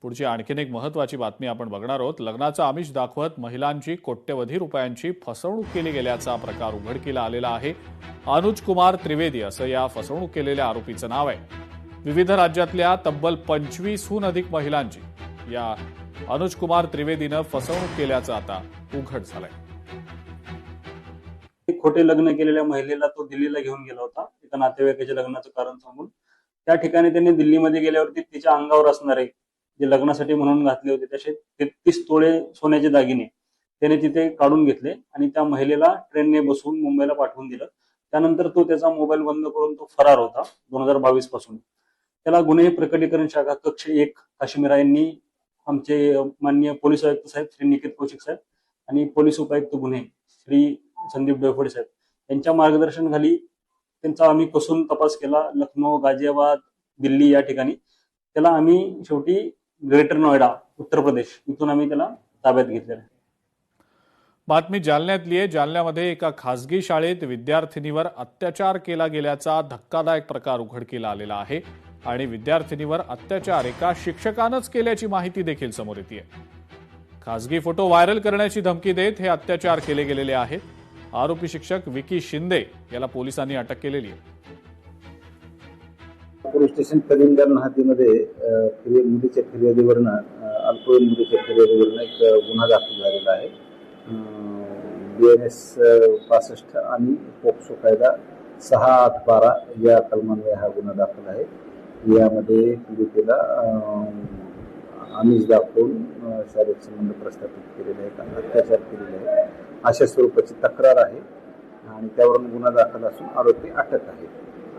पुढची आणखीन एक महत्त्वाची बातमी आपण बघणार आहोत। लग्नाचं आमिष दाखवत महिलांची कोट्यवधी रुपयांची फसवणूक केली गेल्याचा प्रकार उघडकीला आलेला आहे। अनुज कुमार त्रिवेदी असं या फसवणूक केलेल्या आरोपीचं नाव आहे। विविध राज्यातल्या तब्बल 25हून अधिक महिलांची या अनुज कुमार त्रिवेदीनं फसवणूक केल्याचं आता उघड झालंय। खोटे लग्न केलेल्या महिलेला तो दिल्लीला घेऊन गेला होता एका नातेवाईकाच्या लग्नाचं कारण सांगून। त्या ठिकाणी त्यांनी दिल्लीमध्ये गेल्यावरती तिच्या अंगावर असणारे जे लग्नासाठी म्हणून घातले होते तसे 33 तोळे सोन्याचे दागिने त्याने तिथे काढून घेतले आणि त्या महिलेला ट्रेनने बसवून मुंबईला पाठवून दिलं। त्यानंतर तो त्याचा मोबाईल बंद करून तो फरार होता 2022 पासून। त्याला गुन्हे प्रकटीकरण शाखा कक्ष 1 काश्मीरा यांनी आमचे माननीय पोलीस आयुक्त साहेब श्री निकेत कौशिक साहेब आणि पोलीस उपायुक्त गुन्हे श्री संदीप डोयफोडे साहेब यांच्या मार्गदर्शनाखाली त्यांचा आम्ही कसून तपास केला। लखनौ, गाझियाबाद, दिल्ली या ठिकाणी त्याला आम्ही शेवटी ग्रेटर नोएडा उत्तर प्रदेश इथून आम्ही त्याला ताब्यात घेतलेलं आहे। बातमी जालन्यातली आहे। जालन्यामध्ये एका खासगी शाळेत विद्यार्थिनीवर अत्याचार केला गेल्याचा धक्कादायक प्रकार उघडकीला आलेला आहे आणि विद्यार्थिनीवर अत्याचार एका शिक्षकानंच केल्याची माहिती देखील समोर येते। खासगी फोटो व्हायरल करण्याची धमकी देत हे अत्याचार केले गेलेले आहेत। आरोपी शिक्षक विकी शिंदे याला पोलिसांनी अटक केलेली आहे। पोलीस स्टेशन कलिंगड हद्दीमध्ये मुलीच्या फिर्यादीवरनं अल्पवयीन मुलीच्या फिर्यादीवरनं एक गुन्हा दाखल झालेला आहे। BNS 65 आणि पोक्सो कायदा 6/8/12 या कलमान्वये हा गुन्हा दाखल आहे। यामध्ये पीडितेला आमिष दाखवून शारीरिक संबंध प्रस्थापित केलेले आहेत, अत्याचार केलेले आहे अशा स्वरूपाची तक्रार आहे आणि त्यावरून गुन्हा दाखल असून आरोपी अटक आहे।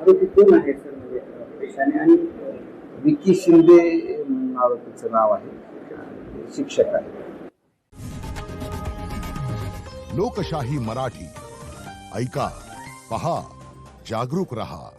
आरोपी कोण आहे सर? म्हणजे पेशाने आणि विकी शिंदे आरोपीचं नाव आहे, शिक्षक आहे। लोकशाही मराठी ऐका, पहा, जागरूक रहा।